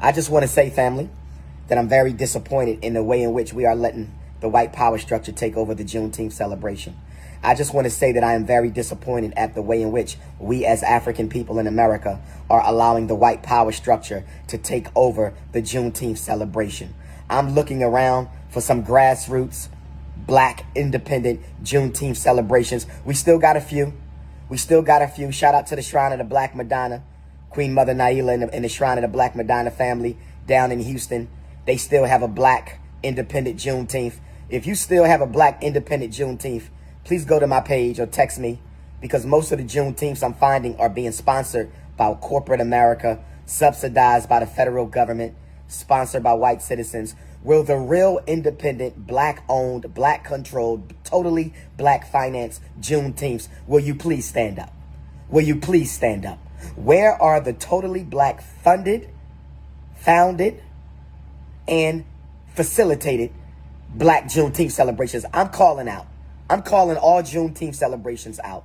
I just want to say, family, that I'm very disappointed in the way in which we are letting the white power structure take over the Juneteenth celebration. I just want to say that I am very disappointed at the way in which we as African people in America are allowing the white power structure to take over the Juneteenth celebration. I'm looking around for some grassroots, black, independent Juneteenth celebrations. We still got a few. Shout out to the Shrine of the Black Madonna, Queen Mother Naila and the Shrine of the Black Madonna family down in Houston. They still have a black independent Juneteenth. If you still have a black independent Juneteenth, please go to my page or text me, because most of the Juneteenths I'm finding are being sponsored by corporate America, subsidized by the federal government, sponsored by white citizens. Will the real independent, black-owned, black-controlled, totally black-financed Juneteenths, will you please stand up? Will you please stand up? Where are the totally black funded, founded, and facilitated black Juneteenth celebrations? I'm calling out. I'm calling all Juneteenth celebrations out.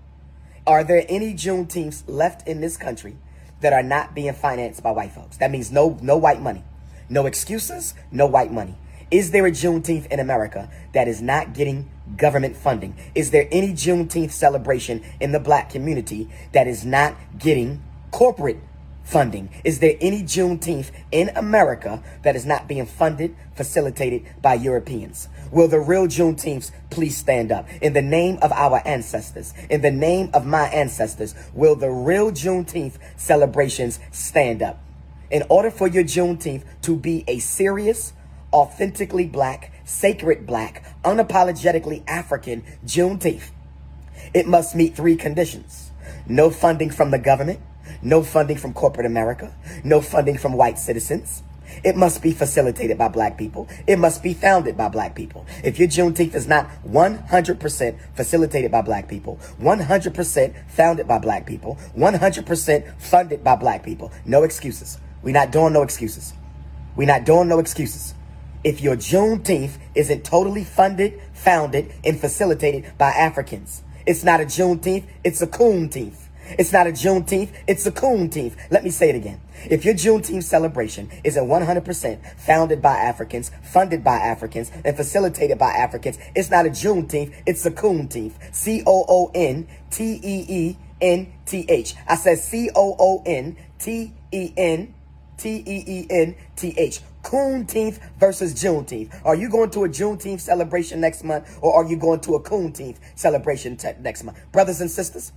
Are there any Juneteenths left in this country that are not being financed by white folks? That means no white money. No excuses, no white money. Is there a Juneteenth in America that is not getting government funding? Is there any Juneteenth celebration in the black community that is not getting corporate funding? Is there any Juneteenth in America that is not being funded, facilitated by Europeans? Will the real Juneteenths please stand up? In the name of our ancestors, in the name of my ancestors, will the real Juneteenth celebrations stand up? In order for your Juneteenth to be a serious, authentically black, sacred black, unapologetically African Juneteenth, it must meet three conditions. No funding from the government, no funding from corporate America, no funding from white citizens. It must be facilitated by black people. It must be founded by black people. If your Juneteenth is not 100% facilitated by black people, 100% founded by black people, 100% funded by black people, no excuses. We're not doing no excuses. We're not doing no excuses. If your Juneteenth isn't totally funded, founded, and facilitated by Africans, it's not a Juneteenth, it's a Coonteenth. It's not a Juneteenth, it's a Coonteenth. Let me say it again. If your Juneteenth celebration isn't 100% founded by Africans, funded by Africans, and facilitated by Africans, it's not a Juneteenth, it's a Coonteenth. C-O-O-N-T-E-E-N-T-H. I said C-O-O-N-T-E-N-T-E-E-N-T-H. Juneteenth versus Juneteenth. Are you going to a Juneteenth celebration next month, or are you going to a Coonteenth celebration next month? Brothers and sisters,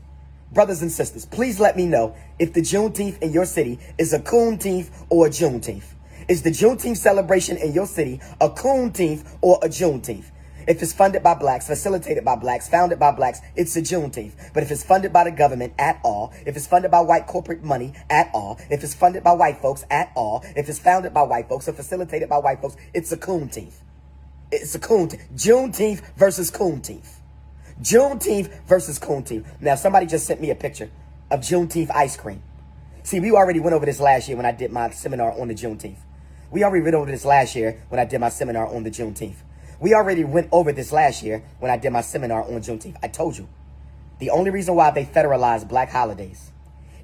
please let me know if the Juneteenth in your city is a Coonteenth or a Juneteenth. Is the Juneteenth celebration in your city a Coonteenth or a Juneteenth? If it's funded by blacks, facilitated by blacks, founded by blacks, it's a Juneteenth. But if it's funded by the government at all, if it's funded by white corporate money at all, if it's funded by white folks at all, if it's founded by white folks or facilitated by white folks, it's a Coonteenth. It's a Coonteenth. Juneteenth versus Coonteenth. Juneteenth versus Coonteenth. Now, somebody just sent me a picture of Juneteenth ice cream. See, we already went over this last year when I did my seminar on the Juneteenth. We already went over this last year when I did my seminar on the Juneteenth. We already went over this last year when I did my seminar on Juneteenth. I told you, the only reason why they federalized black holidays,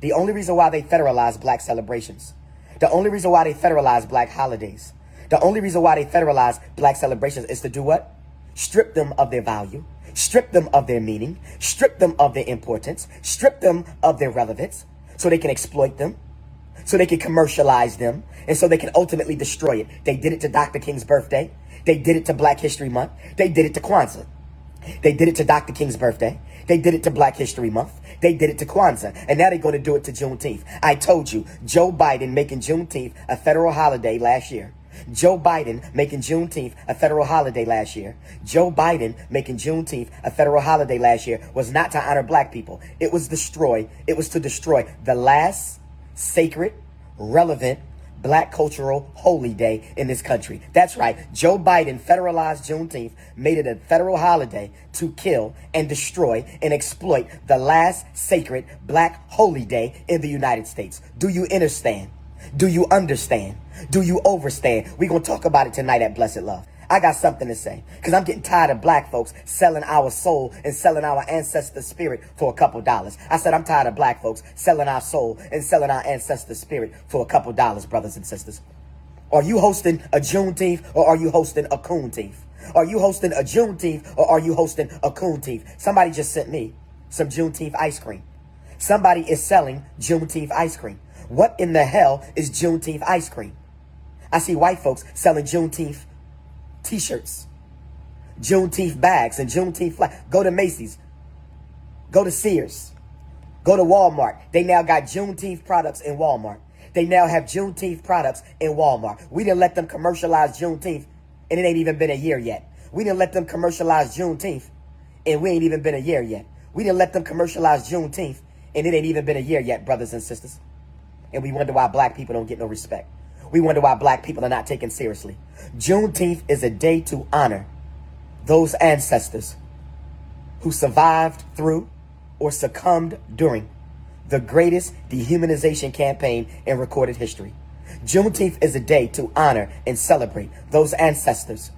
the only reason why they federalized black celebrations, the only reason why they federalized black holidays, the only reason why they federalized black celebrations is to do what? Strip them of their value, strip them of their meaning, strip them of their importance, strip them of their relevance, so they can exploit them, so they can commercialize them, and so they can ultimately destroy it. They did it to Dr. King's birthday. They did it to Black History Month. They did it to Kwanzaa. They did it to Dr. King's birthday. They did it to Black History Month. They did it to Kwanzaa. And now they're going to do it to Juneteenth. I told you, Joe Biden making Juneteenth a federal holiday last year. Joe Biden making Juneteenth a federal holiday last year. Joe Biden making Juneteenth a federal holiday last year was not to honor black people. It was to destroy the last sacred, relevant, black cultural holy day in this country. That's right. Joe Biden federalized Juneteenth, made it a federal holiday to kill and destroy and exploit the last sacred black holy day in the United States. Do you understand? Do you understand? Do you overstand? We're going to talk about it tonight at Blessed Love. I got something to say, because I'm getting tired of black folks selling our soul and selling our ancestor spirit for a couple dollars. I said I'm tired of black folks selling our soul and selling our ancestor spirit for a couple dollars, brothers and sisters. Are you hosting a Juneteenth or are you hosting a Coonteenth? Are you hosting a Juneteenth or are you hosting a Coonteenth? Somebody just sent me some Juneteenth ice cream. Somebody is selling Juneteenth ice cream. What in the hell is Juneteenth ice cream? I see white folks selling Juneteenth t-shirts, Juneteenth bags, and Juneteenth flags. Go to Macy's. Go to Sears. Go to Walmart. They now got Juneteenth products in Walmart. They now have Juneteenth products in Walmart. We didn't let them commercialize Juneteenth, and it ain't even been a year yet. We didn't let them commercialize Juneteenth, and we ain't even been a year yet. We didn't let them commercialize Juneteenth, and it ain't even been a year yet, brothers and sisters. And we wonder why black people don't get no respect. We wonder why black people are not taken seriously. Juneteenth is a day to honor those ancestors who survived through or succumbed during the greatest dehumanization campaign in recorded history. Juneteenth is a day to honor and celebrate those ancestors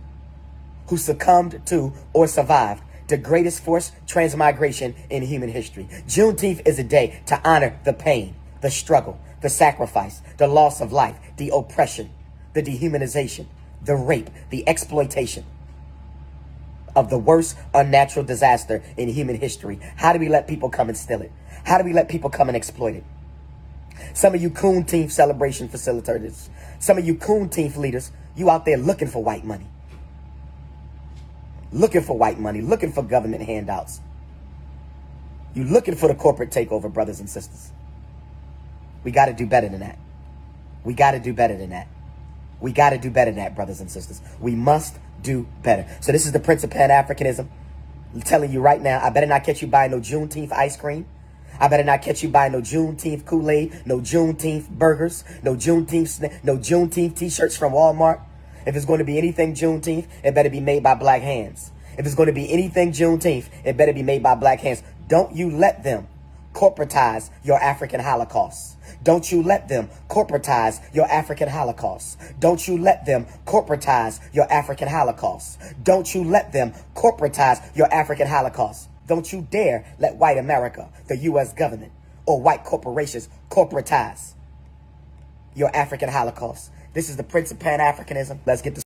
who succumbed to or survived the greatest forced transmigration in human history. Juneteenth is a day to honor the pain, the struggle, the sacrifice, the loss of life, the oppression, the dehumanization, the rape, the exploitation of the worst unnatural disaster in human history. How do we let people come and steal it? How do we let people come and exploit it? Some of you Juneteenth celebration facilitators, some of you Juneteenth leaders, you out there looking for white money. Looking for white money, looking for government handouts. You looking for the corporate takeover, brothers and sisters. We got to do better than that. We got to do better than that. We got to do better than that, brothers and sisters. We must do better. So this is the Prince of Pan-Africanism. I'm telling you right now, I better not catch you buying no Juneteenth ice cream. I better not catch you buying no Juneteenth Kool-Aid, no Juneteenth burgers, no Juneteenth t-shirts from Walmart. If it's going to be anything Juneteenth, it better be made by black hands. If it's going to be anything Juneteenth, it better be made by black hands. Don't you let them corporatize your African Holocaust. Don't you let them corporatize your African Holocaust. Don't you let them corporatize your African Holocaust. Don't you let them corporatize your African Holocaust. Don't you dare let white America, the U.S. government, or white corporations corporatize your African Holocaust. This is the Prince of Pan-Africanism. Let's get this.